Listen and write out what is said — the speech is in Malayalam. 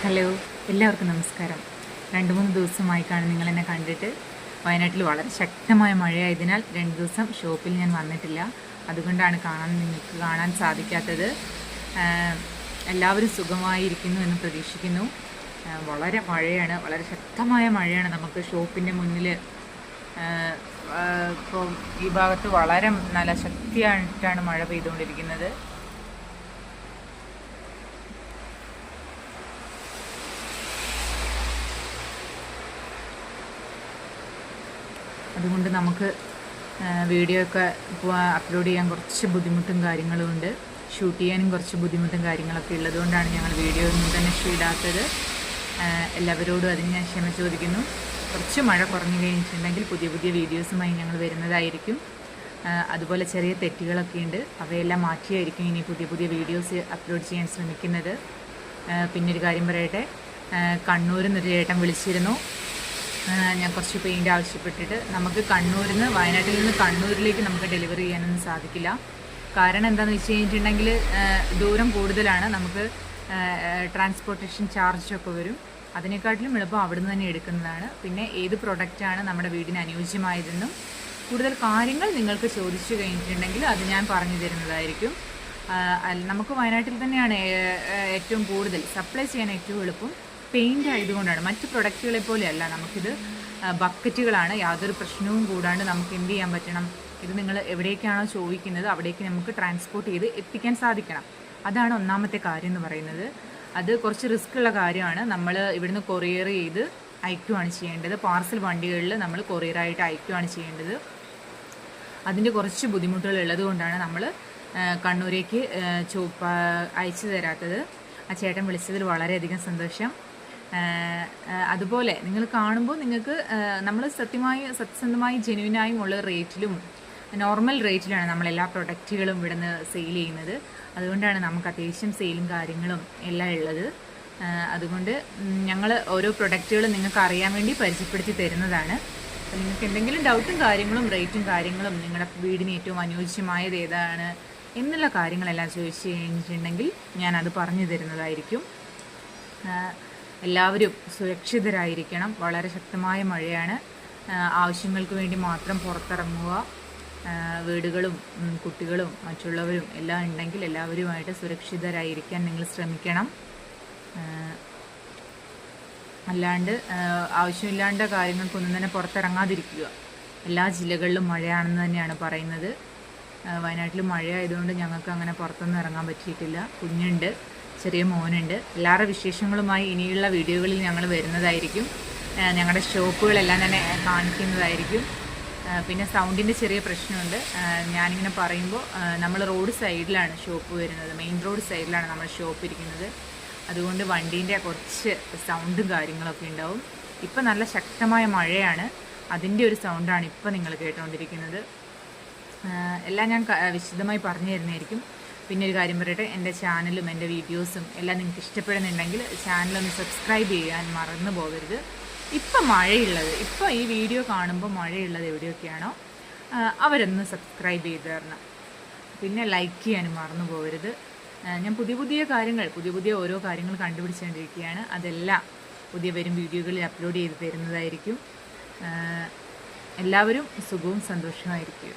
ഹലോ, എല്ലാവർക്കും നമസ്കാരം. 2-3 ദിവസമായിക്കാണ് നിങ്ങളെന്നെ കണ്ടിട്ട്. വയനാട്ടിൽ വളരെ ശക്തമായ മഴയായതിനാൽ 2 ദിവസം ഷോപ്പിൽ ഞാൻ വന്നിട്ടില്ല. അതുകൊണ്ടാണ് നിങ്ങൾക്ക് കാണാൻ സാധിക്കാത്തത്. എല്ലാവരും സുഖമായിരിക്കുന്നു എന്ന് പ്രതീക്ഷിക്കുന്നു. വളരെ മഴയാണ്, വളരെ ശക്തമായ മഴയാണ്. നമുക്ക് ഷോപ്പിൻ്റെ മുന്നിൽ ഇപ്പോൾ ഈ ഭാഗത്ത് വളരെ നല്ല ശക്തിയായിട്ടാണ് മഴ പെയ്തുകൊണ്ടിരിക്കുന്നത്. അതുകൊണ്ട് നമുക്ക് വീഡിയോ ഒക്കെ അപ്ലോഡ് ചെയ്യാൻ കുറച്ച് ബുദ്ധിമുട്ടും കാര്യങ്ങളും ഉണ്ട്. ഷൂട്ട് ചെയ്യാനും കുറച്ച് ബുദ്ധിമുട്ടും കാര്യങ്ങളൊക്കെ ഉള്ളതുകൊണ്ടാണ് ഞങ്ങൾ വീഡിയോ ഒന്നും തന്നെ ഇടാത്തത്. എല്ലാവരോടും അതിന് ഞാൻ ക്ഷമ ചോദിക്കുന്നു. കുറച്ച് മഴ കുറഞ്ഞു കഴിഞ്ഞിട്ടുണ്ടെങ്കിൽ പുതിയ പുതിയ വീഡിയോസുമായി ഞങ്ങൾ വരുന്നതായിരിക്കും. അതുപോലെ ചെറിയ തെറ്റുകളൊക്കെ ഉണ്ട്, അവയെല്ലാം മാറ്റിയായിരിക്കും ഇനി പുതിയ പുതിയ വീഡിയോസ് അപ്ലോഡ് ചെയ്യാൻ ശ്രമിക്കുന്നത്. പിന്നെ ഒരു കാര്യം പറയട്ടെ, കണ്ണൂരിൽ നിന്നൊരു ചേട്ടൻ വിളിച്ചിരുന്നു. ഞാൻ കുറച്ച് പെയിൻ്റ് ആവശ്യപ്പെട്ടിട്ട്. നമുക്ക് കണ്ണൂരിൽ നിന്ന് വയനാട്ടിൽ നിന്ന് കണ്ണൂരിലേക്ക് നമുക്ക് ഡെലിവറി ചെയ്യാനൊന്നും സാധിക്കില്ല. കാരണം എന്താണെന്ന് വെച്ച് കഴിഞ്ഞിട്ടുണ്ടെങ്കിൽ ദൂരം കൂടുതലാണ്, നമുക്ക് ട്രാൻസ്പോർട്ടേഷൻ ചാർജൊക്കെ വരും. അതിനെക്കാട്ടിലും എളുപ്പം അവിടെ നിന്ന് തന്നെ എടുക്കുന്നതാണ്. പിന്നെ ഏത് പ്രൊഡക്റ്റാണ് നമ്മുടെ വീടിന് അനുയോജ്യമായതെന്നും കൂടുതൽ കാര്യങ്ങൾ നിങ്ങൾക്ക് ചോദിച്ചു കഴിഞ്ഞിട്ടുണ്ടെങ്കിൽ അത് ഞാൻ പറഞ്ഞു തരുന്നതായിരിക്കും. നമുക്ക് വയനാട്ടിൽ തന്നെയാണ് ഏറ്റവും കൂടുതൽ സപ്ലൈ ചെയ്യാൻ ഏറ്റവും എളുപ്പം. പെയിൻ്റ് ആയതുകൊണ്ടാണ്, മറ്റ് പ്രൊഡക്റ്റുകളെ പോലെയല്ല. നമുക്കിത് ബക്കറ്റുകളാണ്, യാതൊരു പ്രശ്നവും കൂടാണ്ട് നമുക്ക് എന്ത് ചെയ്യാൻ പറ്റണം, ഇത് നിങ്ങൾ എവിടേക്കാണോ ചോദിക്കുന്നത് അവിടേക്ക് നമുക്ക് ട്രാൻസ്പോർട്ട് ചെയ്ത് എത്തിക്കാൻ സാധിക്കണം. അതാണ് ഒന്നാമത്തെ കാര്യം എന്ന് പറയുന്നത്. അത് കുറച്ച് റിസ്ക് ഉള്ള കാര്യമാണ്. നമ്മൾ ഇവിടുന്ന് കൊറിയർ ചെയ്ത് അയക്കുകയാണ് ചെയ്യേണ്ടത്. പാർസൽ വണ്ടികളിൽ നമ്മൾ കൊറിയറായിട്ട് അയക്കുകയാണ് ചെയ്യേണ്ടത്. അതിൻ്റെ കുറച്ച് ബുദ്ധിമുട്ടുകൾ ഉള്ളത് കൊണ്ടാണ് നമ്മൾ കണ്ണൂരേക്ക് അയച്ചു തരാത്തത്. ആ ചേട്ടൻ വിളിച്ചതിൽ വളരെയധികം സന്തോഷം. അതുപോലെ നിങ്ങൾ കാണുമ്പോൾ നിങ്ങൾക്ക് നമ്മൾ സത്യസന്ധമായി ജെന്യുവിനായും ഉള്ള റേറ്റിലും നോർമൽ റേറ്റിലാണ് നമ്മളെല്ലാ പ്രൊഡക്റ്റുകളും ഇവിടെ നിന്ന് സെയിൽ ചെയ്യുന്നത്. അതുകൊണ്ടാണ് നമുക്ക് അത്യാവശ്യം സെയിലും കാര്യങ്ങളും എല്ലാം ഉള്ളത്. അതുകൊണ്ട് ഞങ്ങൾ ഓരോ പ്രൊഡക്റ്റുകളും നിങ്ങൾക്ക് അറിയാൻ വേണ്ടി പരിചയപ്പെടുത്തി തരുന്നതാണ്. അപ്പോൾ നിങ്ങൾക്ക് എന്തെങ്കിലും ഡൗട്ടും കാര്യങ്ങളും റേറ്റും കാര്യങ്ങളും നിങ്ങളുടെ വീടിന് ഏറ്റവും അനുയോജ്യമായത് ഏതാണ് എന്നുള്ള കാര്യങ്ങളെല്ലാം ചോദിച്ചു കഴിഞ്ഞിട്ടുണ്ടെങ്കിൽ ഞാനത് പറഞ്ഞു തരുന്നതായിരിക്കും. എല്ലാവരും സുരക്ഷിതരായിരിക്കണം. വളരെ ശക്തമായ മഴയാണ്. ആവശ്യങ്ങൾക്ക് വേണ്ടി മാത്രം പുറത്തിറങ്ങുക. വീടുകളും കുട്ടികളും മറ്റുള്ളവരും എല്ലാം ഉണ്ടെങ്കിൽ എല്ലാവരുമായിട്ട് സുരക്ഷിതരായിരിക്കാൻ നിങ്ങൾ ശ്രമിക്കണം. അല്ലാണ്ട് ആവശ്യമില്ലാണ്ട കാര്യങ്ങൾക്കൊന്നും തന്നെ പുറത്തിറങ്ങാതിരിക്കുക. എല്ലാ ജില്ലകളിലും മഴയാണെന്ന് തന്നെയാണ് പറയുന്നത്. വയനാട്ടിൽ മഴയായതുകൊണ്ട് ഞങ്ങൾക്ക് അങ്ങനെ പുറത്തൊന്നും ഇറങ്ങാൻ പറ്റിയിട്ടില്ല. കുഞ്ഞുണ്ട്, ചെറിയ മോനുണ്ട്. എല്ലാവരുടെ വിശേഷങ്ങളുമായി ഇനിയുള്ള വീഡിയോകളിൽ ഞങ്ങൾ വരുന്നതായിരിക്കും. ഞങ്ങളുടെ ഷോപ്പുകളെല്ലാം തന്നെ കാണിക്കുന്നതായിരിക്കും. പിന്നെ സൗണ്ടിൻ്റെ ചെറിയ പ്രശ്നമുണ്ട്. ഞാനിങ്ങനെ പറയുമ്പോൾ നമ്മൾ റോഡ് സൈഡിലാണ് ഷോപ്പ് വരുന്നത്, മെയിൻ റോഡ് സൈഡിലാണ് നമ്മൾ ഷോപ്പ് ഇരിക്കുന്നത്. അതുകൊണ്ട് വണ്ടീൻ്റെ കുറച്ച് സൗണ്ടും കാര്യങ്ങളൊക്കെ ഉണ്ടാവും. ഇപ്പം നല്ല ശക്തമായ മഴയാണ്, അതിൻ്റെ ഒരു സൗണ്ടാണ് ഇപ്പം നിങ്ങൾ കേട്ടുകൊണ്ടിരിക്കുന്നത്. എല്ലാം ഞാൻ വിശദമായി പറഞ്ഞു തരുന്നതായിരിക്കും. പിന്നെ ഒരു കാര്യം പറയട്ടെ, എൻ്റെ ചാനലും എൻ്റെ വീഡിയോസും എല്ലാം നിങ്ങൾക്ക് ഇഷ്ടപ്പെടുന്നുണ്ടെങ്കിൽ ചാനലൊന്ന് സബ്സ്ക്രൈബ് ചെയ്യാൻ മറന്നു പോകരുത്. ഇപ്പം മഴയുള്ളത്, ഇപ്പോൾ ഈ വീഡിയോ കാണുമ്പോൾ മഴയുള്ളത് എവിടെയൊക്കെയാണോ അവരൊന്ന് സബ്സ്ക്രൈബ് ചെയ്ത് തരണം. പിന്നെ ലൈക്ക് ചെയ്യാനും മറന്നു പോകരുത്. ഞാൻ പുതിയ ഓരോ കാര്യങ്ങൾ കണ്ടുപിടിച്ചുകൊണ്ടിരിക്കുകയാണ്. അതെല്ലാം പുതിയ വരും വീഡിയോകളിൽ അപ്ലോഡ് ചെയ്ത് തരുന്നതായിരിക്കും. എല്ലാവരും സുഖവും സന്തോഷമായിരിക്കും.